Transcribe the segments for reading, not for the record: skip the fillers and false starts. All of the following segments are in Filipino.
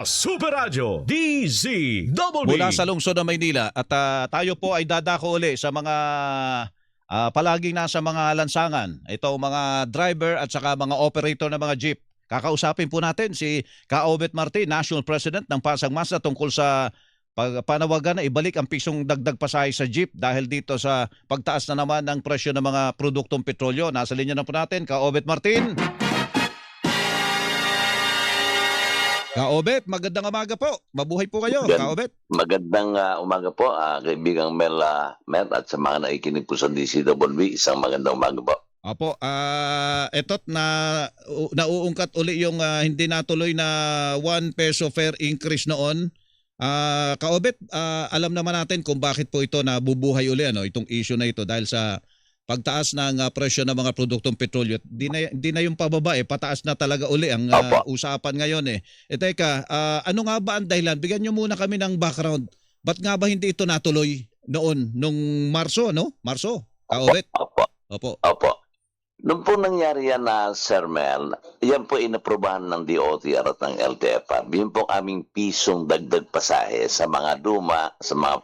Super Radio DZWB Mula sa lungsod ng Maynila at tayo po ay dadako uli sa mga palaging nasa mga lansangan. Ito mga driver at saka mga operator ng mga jeep. Kakausapin po natin si Ka-Obet Martin, National President ng Pasang Mazda tungkol sa panawagan na ibalik ang pisong dagdag pasahe sa jeep dahil dito sa pagtaas na naman ng presyo ng mga produktong petrolyo. Nasa linya na po natin, Ka-Obet Martin. Ka-Obet, magandang umaga po. Mabuhay po kayo, Ka-Obet. Magandang umaga po, kaibigang Mel at sa mga nakikinig po sa DZWB. Isang magandang umaga po. Apo, etot na nauungkat uli yung hindi natuloy na 1 peso fare increase noon. Ka-Obet, alam naman natin kung bakit po ito nabubuhay uli itong issue na ito dahil sa pagtaas ng presyo ng mga produktong petrolyo. Di na yung pababa pataas na talaga uli ang usapan ngayon Teka, ano nga ba ang dahilan? Bigyan niyo muna kami ng background. Ba't nga ba hindi ito natuloy noon nung Marso, no? Marso, Ka-Obet? Opo. Nung po nangyari yan Sir Mel, yan po inaprobahan ng DOTR at ng LTFRB. Yun po aming pisong dagdag pasahe sa mga luma, sa mga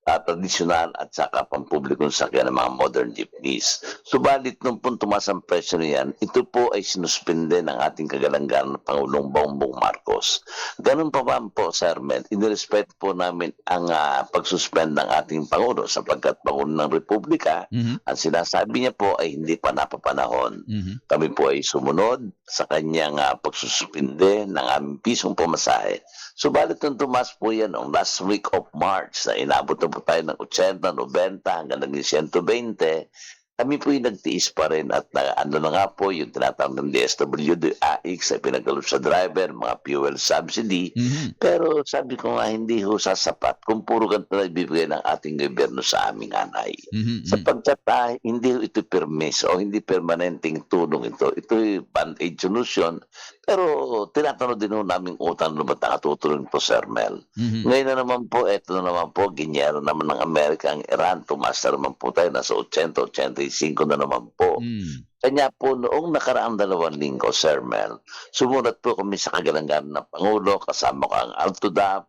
tradisyonal at saka pampublikong sakyan ng mga modern jeepneys. Subalit nung po tumaas ang presyo niyan, ito po ay sinuspende ng ating kagalangan ng Pangulong Bongbong Marcos. Ganun pa ba po, Sir Mel? Inirespeto po namin ang pagsuspend ng ating Pangulo sapagkat Pangulo ng Republika, ang sinasabi niya po ay hindi pa napapanahon. Kami po ay sumunod sa kanyang pagsuspende ng aming pisong pamasahe. Subalit nung tumaas po yan noong last week of March na inabot na po tayo ng 80, 90 hanggang naging 120, kami po yung nagtiis pa rin at ano na nga po yung tinatawag ng DSWD, AX ay pinagkaloob sa driver, mga fuel subsidy. Pero sabi ko nga hindi ho sasapat kung puro ganito na ibibigay ng ating gobyerno sa aming anay. Sapagkat hindi ito permis o hindi permanenteng tulong ito. Ito yung band-aid solution. Pero tinatanong din ho naming utang na ba't nakatutulong po, Sir Mel. Ngayon na naman po, eto na naman po, ginyero naman ng Amerika ang Iran. Tumaas na naman po tayo, nasa 80, 85 na naman po. Kanya po noong nakaraang 2 linggo, Sir Mel, sumunod po kami sa kagalangan ng Pangulo, kasama ko ang Altodap,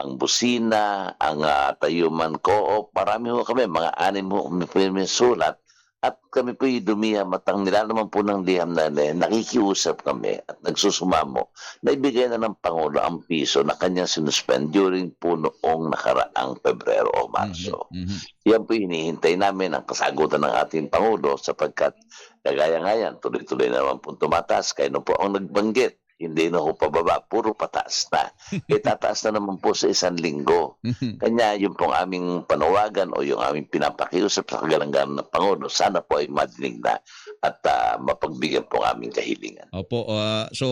ang Busina, ang Tayuman Co-op, marami ho kami, mga 6 ho kami sulat. At kami po yung dumihamatang nila naman po ng liham na nakikiusap kami at nagsusumamo na ibigay na ng Pangulo ang piso na kanyang sinuspend during po noong nakaraang Pebrero o Marso. Yan po hinihintay namin ang kasagutan ng ating Pangulo sapagkat kagaya nga yan, tuloy-tuloy naman po tumataas. Kaya no po ang nagbanggit, hindi na ho pababa, puro pataas na. Tataas na naman po sa 1 linggo. Kanya yung pong aming panawagan o yung aming pinapakiusap sa kagalangan ng Pangulo, sana po ay madinig na at mapagbigyan po ang aming kahilingan. Opo, so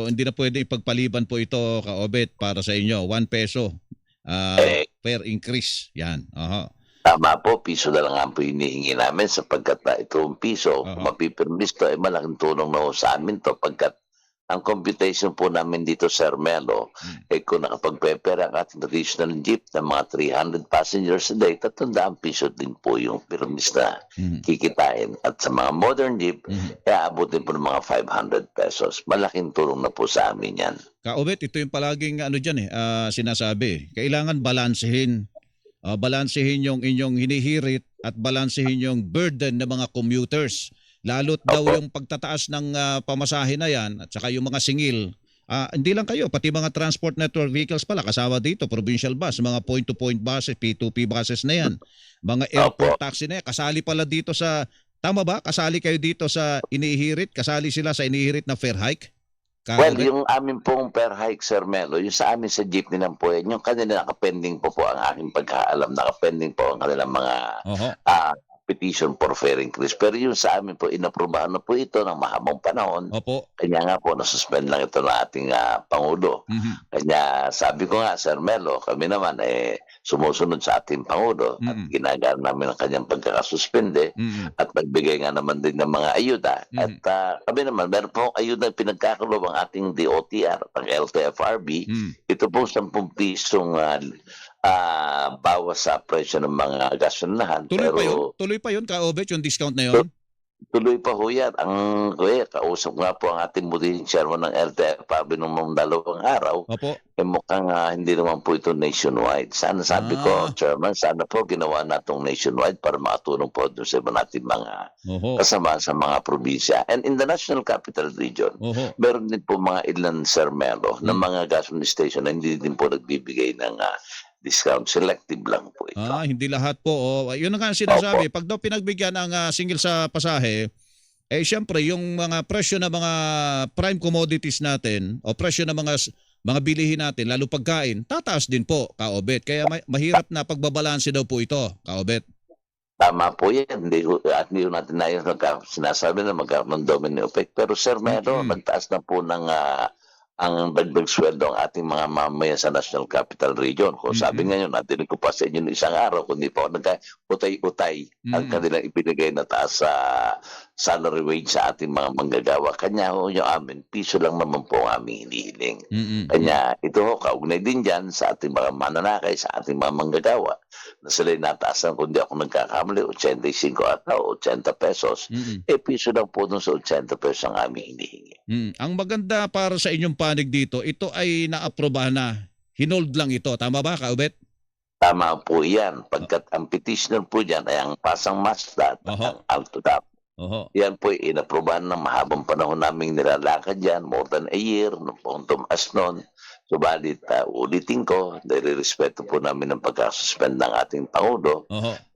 hindi na pwede ipagpaliban po ito, Ka-Obet, para sa inyo. 1 peso fare increase. Yan. Tama po, piso na lang ang po hinihingi namin sapagkat itong piso, kung mapipirmis to, ay malaking tulong na ho sa amin to pagkat ang computation po namin dito, Sir Melo, kung nakapagpepera ang ating traditional jeep ng mga 300 passengers a day, 300 piso din po yung permis na kikitain. At sa mga modern jeep, abutin po ng mga 500 pesos. Malaking tulong na po sa amin yan. Ka-Obet, ito yung palaging dyan sinasabi. Kailangan balansehin. Balansehin yung inyong hinihirit at balansehin yung burden ng mga commuters. Lalo't daw yung pagtataas ng pamasahe na yan at saka yung mga singil. Hindi lang kayo, pati mga transport network vehicles pala kasama dito, provincial bus, mga point-to-point buses, P2P buses na yan. Mga airport taxi na yan. Kasali pala dito sa, tama ba? Kasali kayo dito sa inihirit? Kasali sila sa inihirit na fare hike? Well, yung amin pong fare hike, Sir Melo, yung sa amin sa jeepney ng po yan, yung kanila nakapending po ang aking pagkaalam, nakapending po ang kanilang mga petition for fare increase. Pero yung sa amin po, inaprubahan na po ito ng mahabang panahon. Kanya nga po, nasuspend lang ito ng ating Pangulo. Kanya sabi ko nga, Sir Melo, kami naman sumusunod sa ating Pangulo at ginagana namin ang kanyang pagkakasuspende at nagbigay nga naman din ng mga ayuda. At kami naman, meron po ayuda pinagkakalob ang ating DOTR at ang LTFRB. Ito po 10 pisong bawas sa presyo ng mga gasolinahan. Tuloy pa yun, Ka-Obet, yung discount na yun? Tuloy pa ho yan. Kausap nga po ang ating buting chairman ng LTFRB nung 2 araw. Opo. Mukhang hindi naman po ito nationwide. Sana sabi ko, Chairman, sana po ginawa natong nationwide para makatulong po doon sa natin mga Oho. kasama sa mga probinsya. And in the National Capital Region, Oho. meron din po mga ilan, Sir Melo, na mga gasoline station na hindi din po nagbibigay ng discount. Selective lang po ito. Hindi lahat po. Yun ang nga sinasabi. Pag daw pinagbigyan ang single sa pasahe, siyempre yung mga presyo ng mga prime commodities natin o presyo ng mga bilihin natin, lalo pagkain, tataas din po, Kaobet. Kaya mahirap na pagbabalanse daw po ito, Kaobet. Tama po yan. Hindi natin na yun sinasabi na magkaroon ng domino effect. Pero Sir Melo, nagtaas na po ng ang dagdag sweldo ng ating mga mamamayan sa National Capital Region. Kung sabi ngayon, natinig ko pa sa inyo isang araw, kundi po nagka-utay-utay ang kanilang ibinigay na taas sa salary wage sa ating mga manggagawa. Kanya ho yung amin, piso lang naman po ang aming hinihiling. Kanya ito ho, kaugnay din dyan sa ating mga mananakay, sa ating mga manggagawa, na sila'y nataasan, kundi ako nagkakamali, 85 ata o 80 pesos. Piso lang po dun sa 80 pesos ang aming hinihingi. Ang maganda para sa inyong panig dito, ito ay naaprobahan na. Hinold lang ito. Tama ba, Kaobet? Tama po yan. Pagkat ang petitioner po dyan ay ang Pasang Mazda at ang Altodap. Yan po ay inaprobahan ng mahabang panahon naming nilalakad dyan, more than a year, nung pong tumaas nun. Subalit, ulitin ko, dahil respeto po namin ang pagkasuspend ng ating Pangulo.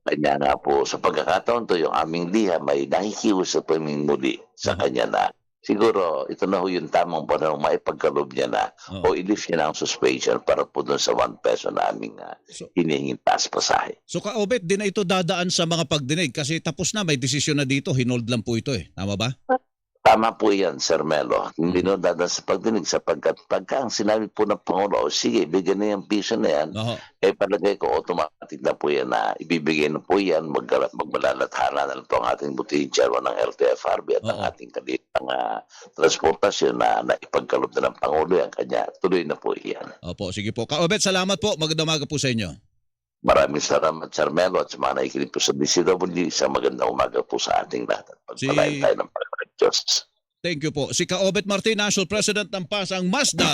Kanya nga po, sa pagkakataon to, yung aming liha, may nakikiusap po muli sa kanya na siguro ito na ho yung tamang panahon maipagkalob niya na o i-lift niya na ang suspension para po doon sa 1 peso na aming hinihingin taas pasahe. So Kaobet, di na ito dadaan sa mga pagdinig kasi tapos na, may desisyon na dito, hinold lang po ito Tama ba? Tama po yan, Sir Melo. Hindi na dadaan sa pagdinig sapagkat pagka ang sinabi po ng Pangulo, sige, bigyan na yung piso na yan, palagay ko automatic na po yan na ibibigay na po yan, magmalalathala na lang po ang ating butihing chairman ng LTFRB at ang ating kalitang transportasyon na ipagkalob na ng Pangulo yan. Kanya tuloy na po yan. Opo, sige po. Kaobet, salamat po. Magandang umaga po sa inyo. Maraming salamat, Sir Melo, at sa mga nakikinig po sa DCW. Isang magandang umaga po sa ating lahat. Pagpalain tayo ng Panginoon Diyos. Thank you po. Si Kaobet Martin, National President ng Pasang Mazda.